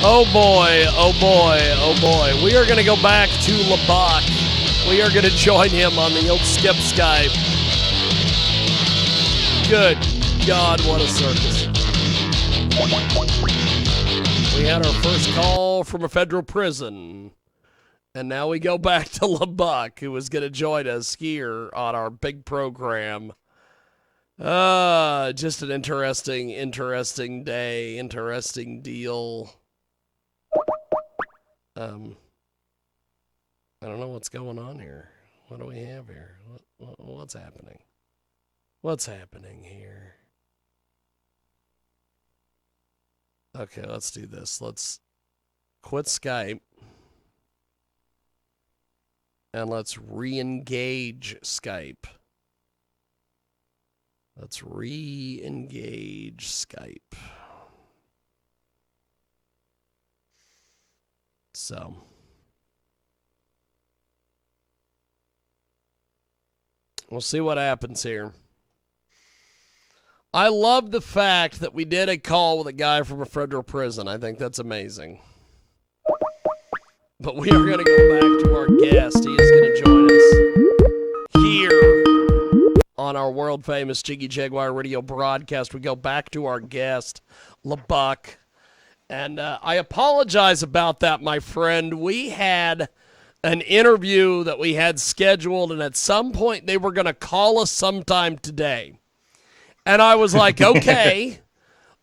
Oh boy, oh boy, oh boy. We are going to go back to LeBuc. We are going to join him on the old Skip Skype. Good God, what a circus. We had our first call from a federal prison. And now we go back to LeBuc, who is going to join us here on our big program. Just an interesting day, interesting deal. I don't know what's going on here. What do we have here? What's happening? What's happening here? Okay, let's do this. Let's quit Skype. And let's re-engage Skype. Let's re-engage Skype. So. We'll see what happens here. I love the fact that we did a call with a guy from a federal prison. I think that's amazing. But we are going to go back to our guest. He is going to join us here on our world-famous Jiggy Jaguar radio broadcast. We go back to our guest, LeBuc. And I apologize about that, my friend. We had an interview that we had scheduled, and at some point they were going to call us sometime today. And I was like, okay,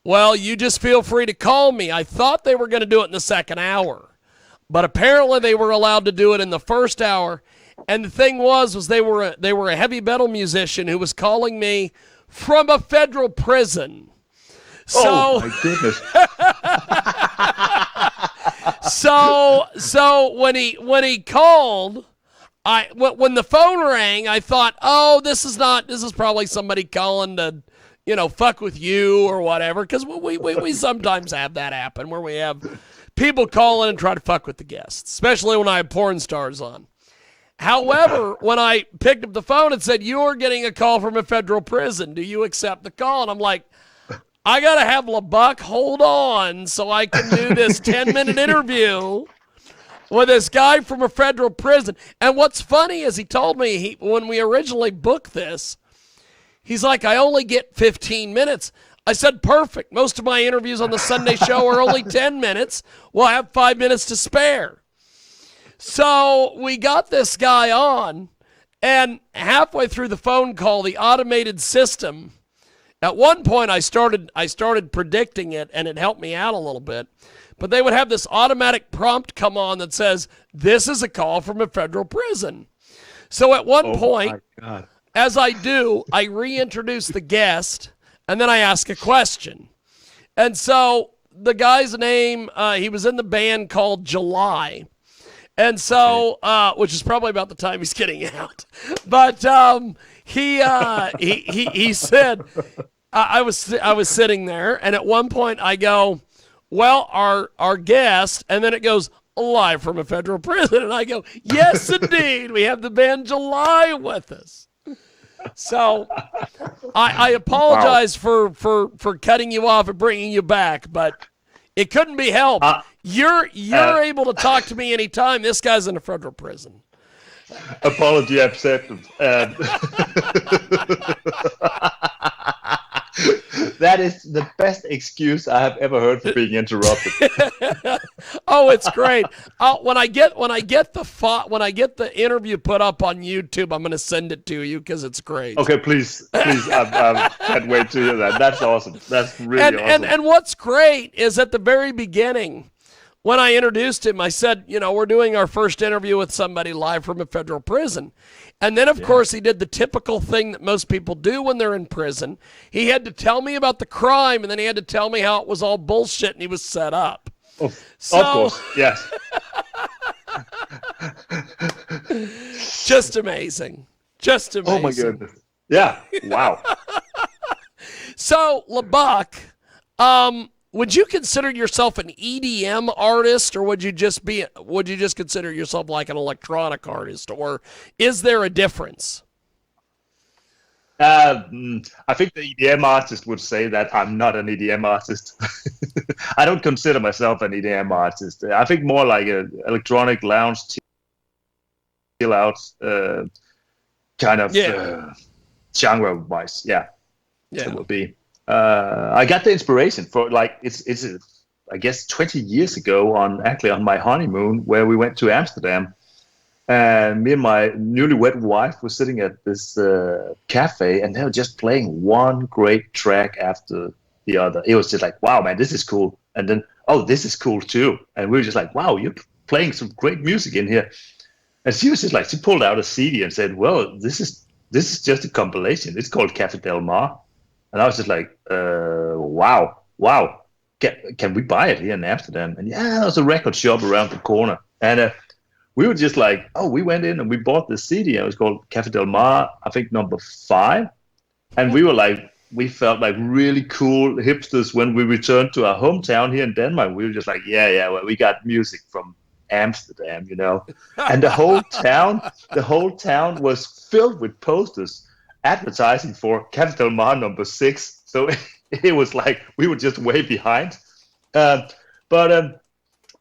well, you just feel free to call me. I thought they were going to do it in the second hour. But apparently they were allowed to do it in the first hour. And the thing was they were a heavy metal musician who was calling me from a federal prison. So, oh my goodness. so when he called, when the phone rang, I thought, oh, this is probably somebody calling to, fuck with you or whatever, because we sometimes have that happen where we have people call in and try to fuck with the guests, especially when I have porn stars on. However, when I picked up the phone, it said, you're getting a call from a federal prison. Do you accept the call? And I'm like, I got to have LeBuc hold on so I can do this 10-minute interview with this guy from a federal prison. And what's funny is he told me when we originally booked this, he's like, I only get 15 minutes. I said, perfect. Most of my interviews on the Sunday show are only 10 minutes. We'll have 5 minutes to spare. So we got this guy on, and halfway through the phone call, the automated system, at one point I started predicting it, and it helped me out a little bit. But they would have this automatic prompt come on that says, this is a call from a federal prison. So at one point, as I do, I reintroduce the guest, and then I ask a question. And so the guy's name, he was in the band called July. And so, which is probably about the time he's getting out. But he said, I was sitting there, and at one point I go, well, our guest, and then it goes, live from a federal prison. And I go, yes, indeed, we have the band July with us. So I apologize for cutting you off and bringing you back, but it couldn't be helped. You're able to talk to me anytime. This guy's in a federal prison. Apology accepted. That is the best excuse I have ever heard for being interrupted. Oh, it's great. When I get the interview put up on YouTube, I'm going to send it to you because it's great. Okay, please. I can't wait to hear that. That's awesome. That's really awesome. And what's great is at the very beginning, when I introduced him, I said, we're doing our first interview with somebody live from a federal prison. And then, of course, he did the typical thing that most people do when they're in prison. He had to tell me about the crime, and then he had to tell me how it was all bullshit and he was set up. Of course, yes. Just amazing. Just amazing. Oh, my goodness. Yeah, wow. So, LeBuc, would you consider yourself an EDM artist, or would you just consider yourself like an electronic artist, or is there a difference? I think the EDM artist would say that I'm not an EDM artist. I don't consider myself an EDM artist. I think more like a electronic lounge chill out kind of genre wise. Yeah, it would be. I got the inspiration for like it's I guess 20 years ago on my honeymoon where we went to Amsterdam. And me and my newlywed wife were sitting at this cafe, and they were just playing one great track after the other. It was just like, wow, man, this is cool. And then, oh, this is cool too. And we were just like, wow, you're playing some great music in here. And she was just like, she pulled out a CD and said, well, this is just a compilation. It's called Cafe Del Mar. And I was just like, wow. Can we buy it here in Amsterdam? And yeah, there was a record shop around the corner. And we were just like, oh, we went in and we bought the CD. And it was called Cafe Del Mar, I think number 5. And we were like, we felt like really cool hipsters when we returned to our hometown here in Denmark. We were just like, yeah, well, we got music from Amsterdam, you know. And the whole town was filled with posters advertising for Cafe Del Mar number 6. So it was like we were just way behind. But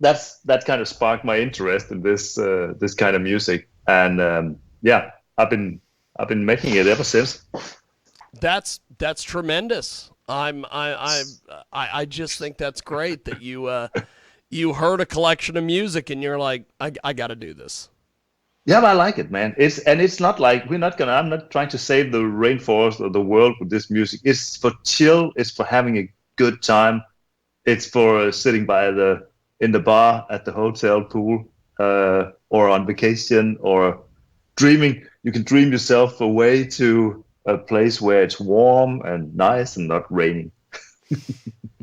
that kind of sparked my interest in this kind of music, and I've been making it ever since. That's tremendous. I just think that's great that you heard a collection of music and you're like, I got to do this. Yeah, I like it, man. It's not like I'm not trying to save the rainforest or the world with this music. It's for chill. It's for having a good time. It's for sitting in the bar at the hotel pool, or on vacation, or dreaming. You can dream yourself away to a place where it's warm and nice and not raining.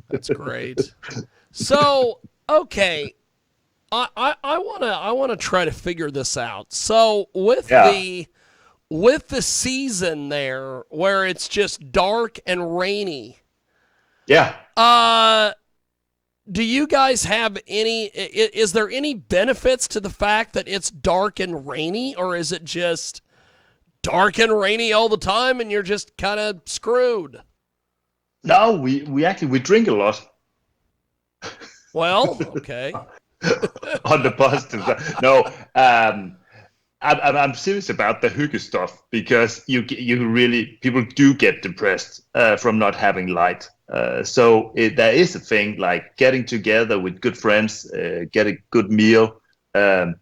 That's great. So, okay, I wanna try to figure this out. So with the season there where it's just dark and rainy. Yeah. Do you guys have is there any benefits to the fact that it's dark and rainy, or is it just dark and rainy all the time and you're just kind of screwed? No, we actually drink a lot. Well, okay. On the positive side. No, I'm serious about the hygge stuff, because you really, people do get depressed from not having light. So there is a thing like getting together with good friends, get a good meal, and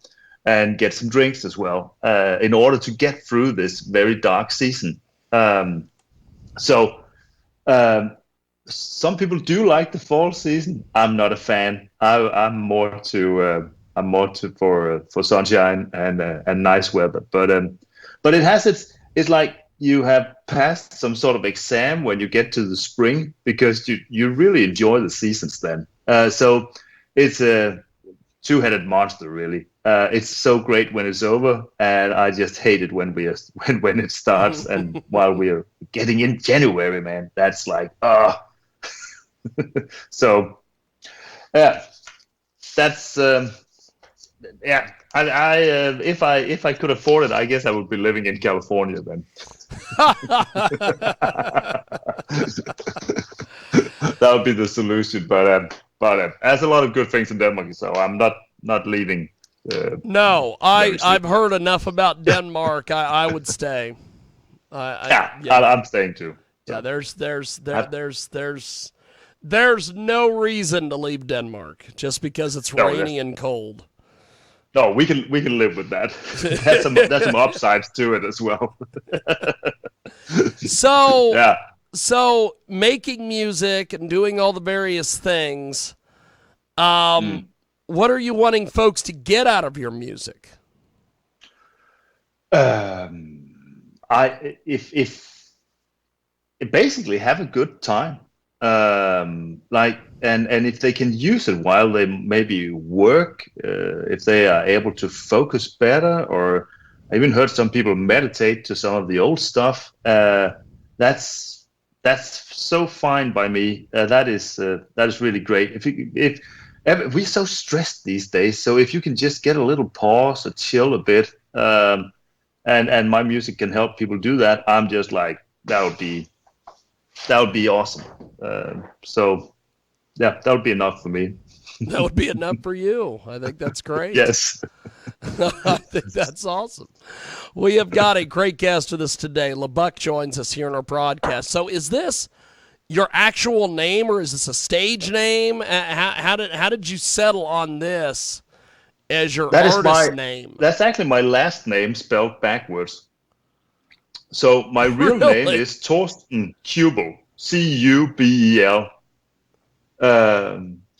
get some drinks as well, in order to get through this very dark season. Some people do like the fall season. I'm not a fan. I'm more for sunshine and nice weather. But it has it's like you have passed some sort of exam when you get to the spring, because you really enjoy the seasons then. So it's a two-headed monster, really. It's so great when it's over, and I just hate it when when it starts. And while we're getting in January, man, that's like So yeah, that's yeah. If I could afford it, I guess I would be living in California then. That would be the solution. But there's a lot of good things in Denmark, so I'm not leaving. No, I've heard enough about Denmark. I would stay. I'm staying too. So. Yeah, there's no reason to leave Denmark just because it's rainy and cold. No, we can live with that. That's some upsides to it as well. So yeah. So making music and doing all the various things, what are you wanting folks to get out of your music? If basically have a good time, and if they can use it while they maybe work, if they are able to focus better, or I even heard some people meditate to some of the old stuff. That's so fine by me. That is really great. If we're so stressed these days, so if you can just get a little pause or chill a bit, and my music can help people do that, I'm just like, that would be awesome. So yeah, that would be enough for me. That would be enough for you. I think that's great. Yes. I think that's awesome. We have got a great guest with us today. LeBuc joins us here in our broadcast. So is this your actual name or is this a stage name? How did you settle on this as your artist name? That's actually my last name spelled backwards. So my real name is Torsten Kubel, Cubel.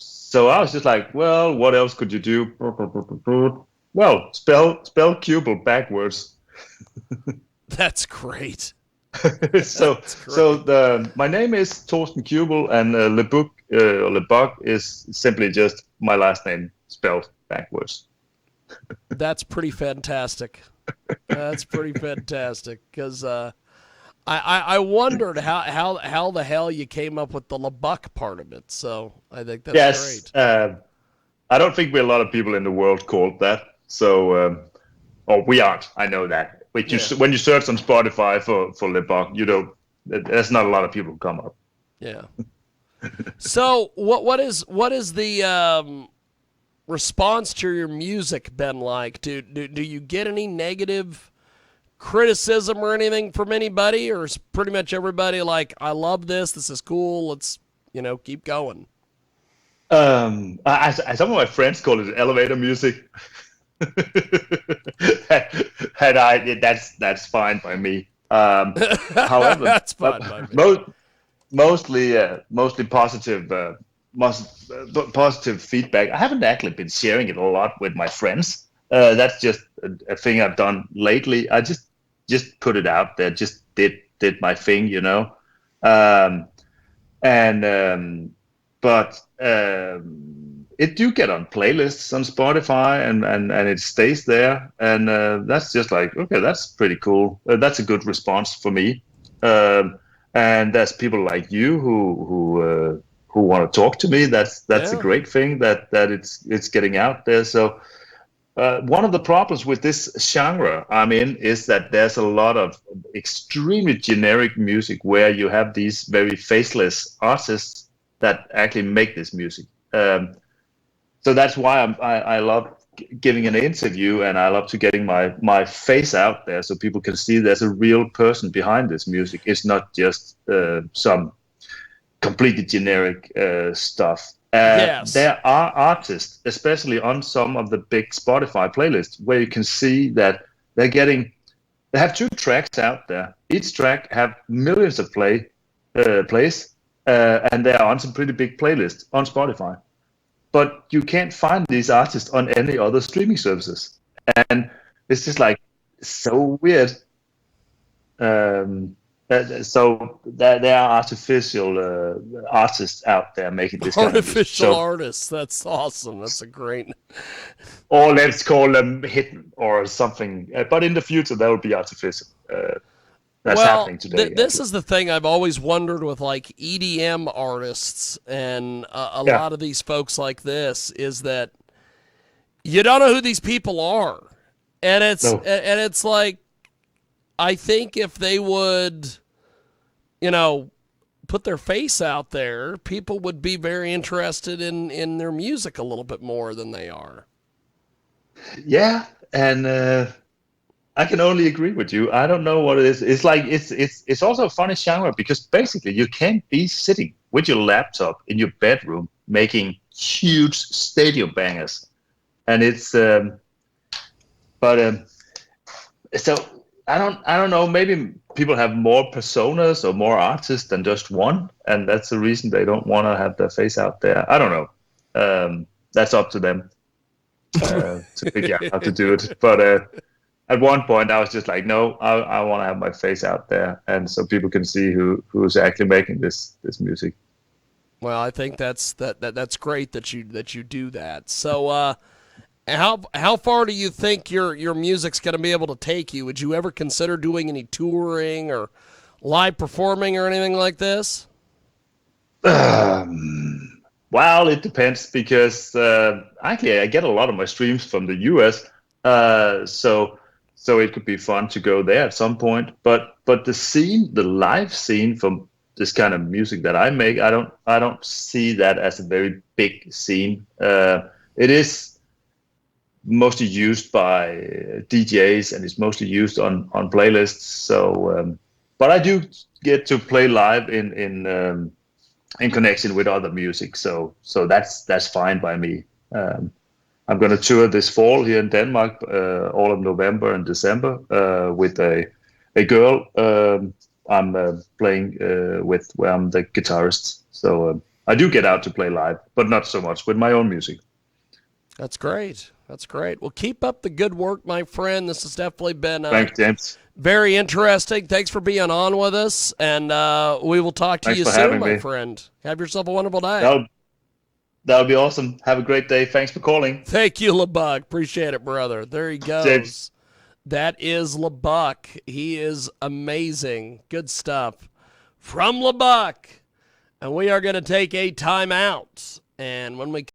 So I was just like, well, what else could you do? Well, spell Kubel backwards. That's great. My name is Torsten Kubel, and LeBuc is simply just my last name spelled backwards. That's pretty fantastic. That's pretty fantastic because I wondered how the hell you came up with the LeBuc part of it. So I think that's great. I don't think we're a lot of people in the world called that. So, we aren't. I know that. When you search on Spotify for LeBuc, there's not a lot of people who come up. Yeah. So what is the response to your music been like? Do you get any negative criticism or anything from anybody, or is pretty much everybody like, I love this is cool, let's keep going? Some of my friends call it elevator music. That's fine by me. However, that's fine by me. Mostly positive. Positive feedback. I haven't actually been sharing it a lot with my friends. That's just a thing I've done lately. I just put it out there. Just did my thing, But it do get on playlists on Spotify, and it stays there, and that's just like, okay, that's pretty cool. That's a good response for me. And there's people like you who want to talk to me. That's a great thing that it's getting out there. So one of the problems with this genre I'm in is that there's a lot of extremely generic music where you have these very faceless artists that actually make this music. So that's why I love giving an interview, and I love to getting my face out there so people can see there's a real person behind this music. It's not just some completely generic stuff. Yes. There are artists, especially on some of the big Spotify playlists, where you can see that they have 2 tracks out there. Each track have millions of plays, and they are on some pretty big playlists on Spotify. But you can't find these artists on any other streaming services, and it's just like so weird. So there are artificial artists out there making this artificial kind of artists. That's awesome. That's a great. Or let's call them hidden or something. But in the future, that will be artificial. That's happening today. This is the thing I've always wondered with like EDM artists and a lot of these folks like this is that you don't know who these people are, and it's like, I think if they would, put their face out there, people would be very interested in their music a little bit more than they are. Yeah, and I can only agree with you. I don't know what it is. It's like it's also a funny genre because basically you can't be sitting with your laptop in your bedroom making huge stadium bangers, and it's so I don't know. Maybe people have more personas or more artists than just one, and that's the reason they don't want to have their face out there. I don't know. That's up to them to figure out how to do it. But at one point, I was just like, no, I want to have my face out there, and so people can see who's actually making this music. Well, I think that's great that you do that. So, how far do you think your music's going to be able to take you? Would you ever consider doing any touring or live performing or anything like this? Well, it depends because actually I get a lot of my streams from the US, so so it could be fun to go there at some point. But the live scene from this kind of music that I make, I don't see that as a very big scene. It is mostly used by DJs, and it's mostly used on playlists. So, but I do get to play live in connection with other music. So that's fine by me. I'm going to tour this fall here in Denmark, all of November and December, with a girl I'm playing with, where I'm the guitarist. So I do get out to play live, but not so much with my own music. That's great. That's great. Well, keep up the good work, my friend. This has definitely been Thanks, James. very interesting. Thanks for being on with us, and we will talk to you soon, my friend. Have yourself a wonderful day. That'll be awesome. Have a great day. Thanks for calling. Thank you, LeBuc. Appreciate it, brother. There he goes. James. That is LeBuc. He is amazing. Good stuff from LeBuc. And we are going to take a timeout. And when we